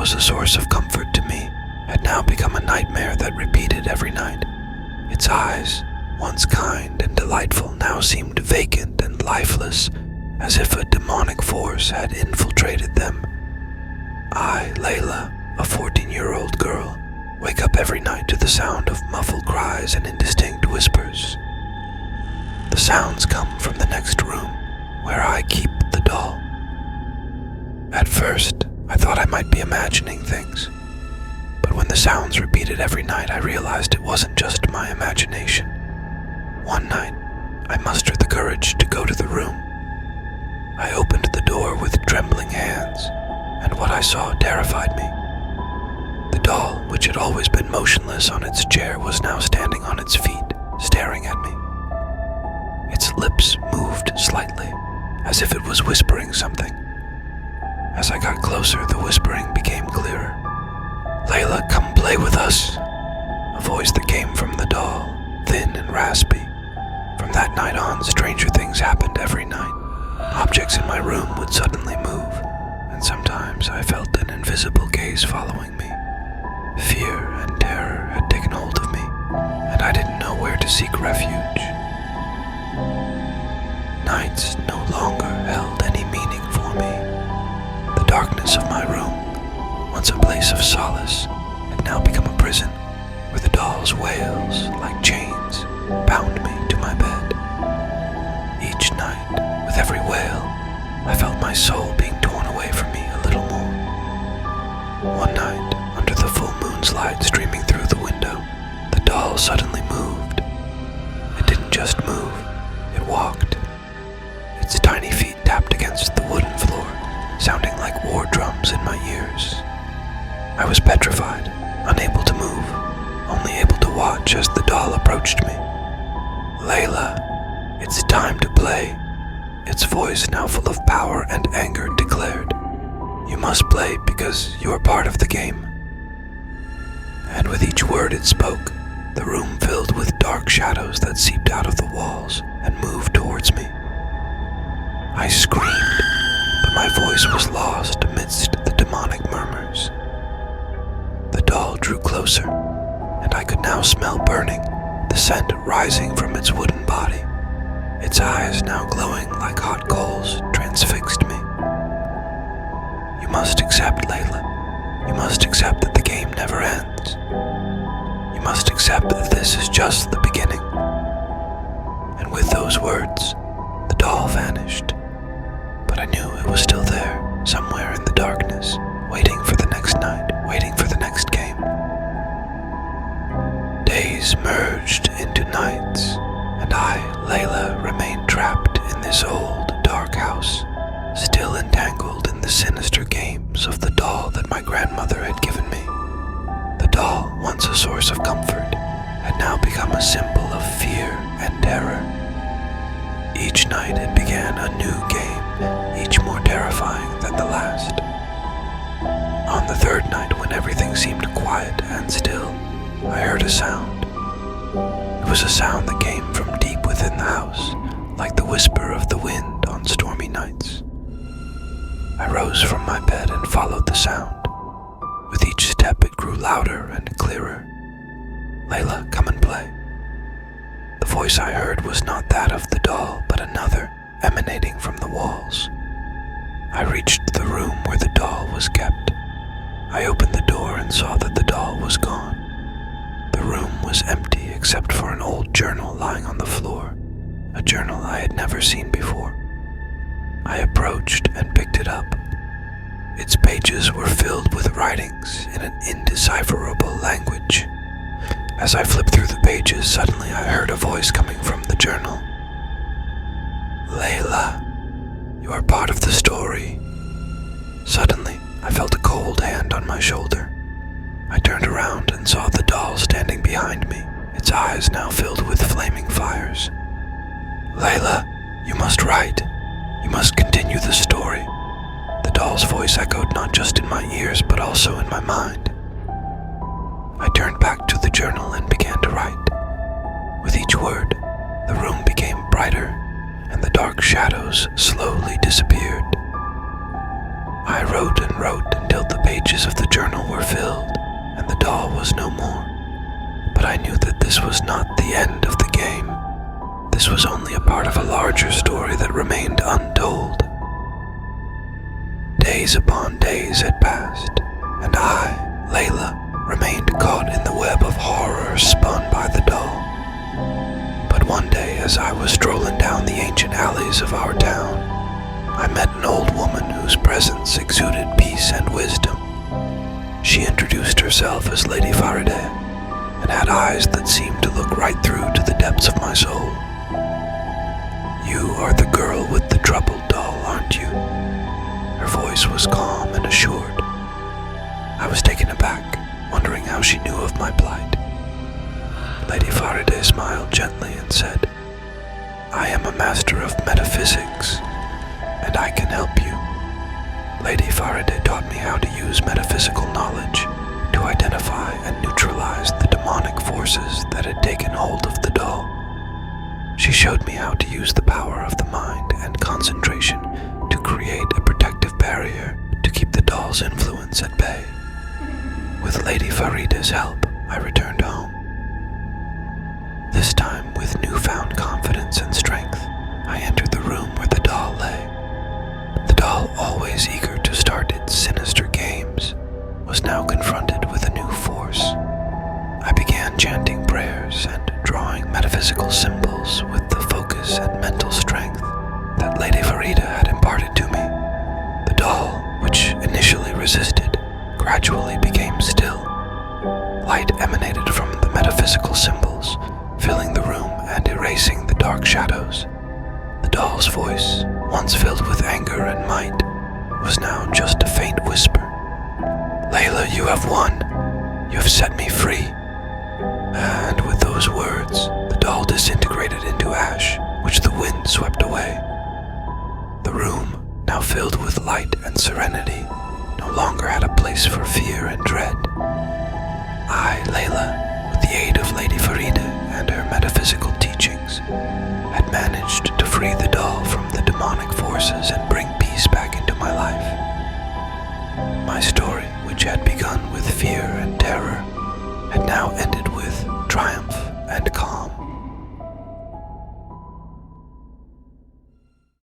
was a source of comfort to me had now become a nightmare that repeated every night. Its eyes, once kind and delightful, now seemed vacant and lifeless, as if a demonic force had infiltrated them. I, Layla, a 14-year-old girl, wake up every night to the sound of muffled cries and indistinct whispers. The sounds come from the next room, where I keep the doll. At first, I thought I might be imagining things, but when the sounds repeated every night, I realized it wasn't just my imagination. One night, I mustered the courage to go to the room. I opened the door with trembling hands, and what I saw terrified me. The doll, which had always been motionless on its chair, was now standing on its feet, staring at me. Its lips moved slightly, as if it was whispering something. As I got closer, the whispering became clearer. "Layla, come play with us," a voice that came from the doll, thin and raspy. From that night on, stranger things happened every night. Objects in my room would suddenly move, and sometimes I felt an invisible gaze following me. Fear and terror had taken hold of me, and I didn't know where to seek refuge. Nights no longer held any meaning for me. The darkness of my room, once a place of solace, had now become a prison, where the doll's wails, like chains, bound me to my bed. Each night, with every wail, I felt my soul being torn away from me a little more. One night, under the full moon's light streaming through the window, the doll suddenly moved. It didn't just move, it walked. Its tiny feet tapped against the wooden floor, sounding like war drums in my ears. I was petrified, unable to move, only able to watch as the doll approached me. "Layla, it's time to play," its voice, now full of power and anger, declared. "You must play because you are part of the game." And with each word it spoke, the room filled with dark shadows that seeped out of the walls and moved towards me. I screamed, but my voice was lost amidst the demonic murmurs. The doll drew closer, and I could now smell burning, the scent rising from its wooden body. Its eyes, now glowing like hot coals, transfixed me. "You must accept, Layla. You must accept that the game never ends. You must accept that this is just the beginning." And with those words, the doll vanished. But I knew it was still there, somewhere in the darkness, waiting for the next night, waiting for the next game. Days merged into nights, and I, Layla, remained trapped in this old, dark house, still entangled in the sinister games of the doll that my grandmother had given me. The doll, once a source of comfort, had now become a symbol of fear and terror. Each night it began a new game, each more terrifying than the last. On the third night, when everything seemed quiet and still, I heard a sound. It was a sound that came from deep within the house, like the whisper of the wind on stormy nights. I rose from my bed and followed the sound. With each step it grew louder and clearer. "Layla, come and play." The voice I heard was not that of the doll, but another, emanating from the walls. I reached the room where the doll was kept. I opened the door and saw that the doll was gone. The room was empty except for an old journal lying on the floor, a journal I had never seen before. I approached and picked it up. Its pages were filled with writings in an indecipherable language. As I flipped through the pages, suddenly I heard a voice coming from the journal. "Layla, you are part of the story." Suddenly, I felt a cold hand on my shoulder. I turned around and saw the doll standing behind me, its eyes now filled with flaming fires. "Layla, you must write. You must continue the story." The doll's voice echoed not just in my ears, but also in my mind. I turned back to the journal and began to write. With each word, the room became brighter, and the dark shadows slowly disappeared. I wrote and wrote until the pages of the journal were filled, and the doll was no more. But I knew that this was not the end of the game. This was only a part of a larger story that remained untold. Days upon days had passed, and I, Layla, remained caught in the web of horror spun by the doll. But one day, as I was strolling down the ancient alleys of our town, I met an old woman whose presence exuded peace and wisdom. She introduced herself as Lady Faraday, and had eyes that seemed to look right through to the depths of my soul. "You are the girl with the troubled doll, aren't you?" Her voice was calm and assured. I was taken aback, wondering how she knew of my plight. Lady Faraday smiled gently and said, "I am a master of metaphysics, and I can help you." Lady Faraday taught me how to use metaphysical knowledge to identify and neutralize the demonic forces that had taken hold of the doll. She showed me how to use the power of the mind and concentration to create a protective barrier to keep the doll's influence at bay. With Lady Faridah's help, I returned home. This time, with newfound confidence and strength, I entered the room where the doll lay. The doll, always eager to start its sinister games, was now confronted with a new force. I began chanting prayers and drawing metaphysical symbols with the focus and mental strength that Lady Faridah had imparted to me. The doll, which initially resisted, gradually became still. Light emanated from the metaphysical symbols, filling the room and erasing the dark shadows. The doll's voice, once filled with anger and might, was now just a faint whisper. "Layla, you have won. You have set me free." And with those words, the doll disintegrated into ash, which the wind swept away. The room, now filled with light and serenity, no longer had a place for fear and dread. I, Layla, with the aid of Lady Faridah and her metaphysical teachings, had managed to free the doll from the demonic forces and bring peace back into my life. My story, which had begun with fear and terror, had now ended with triumph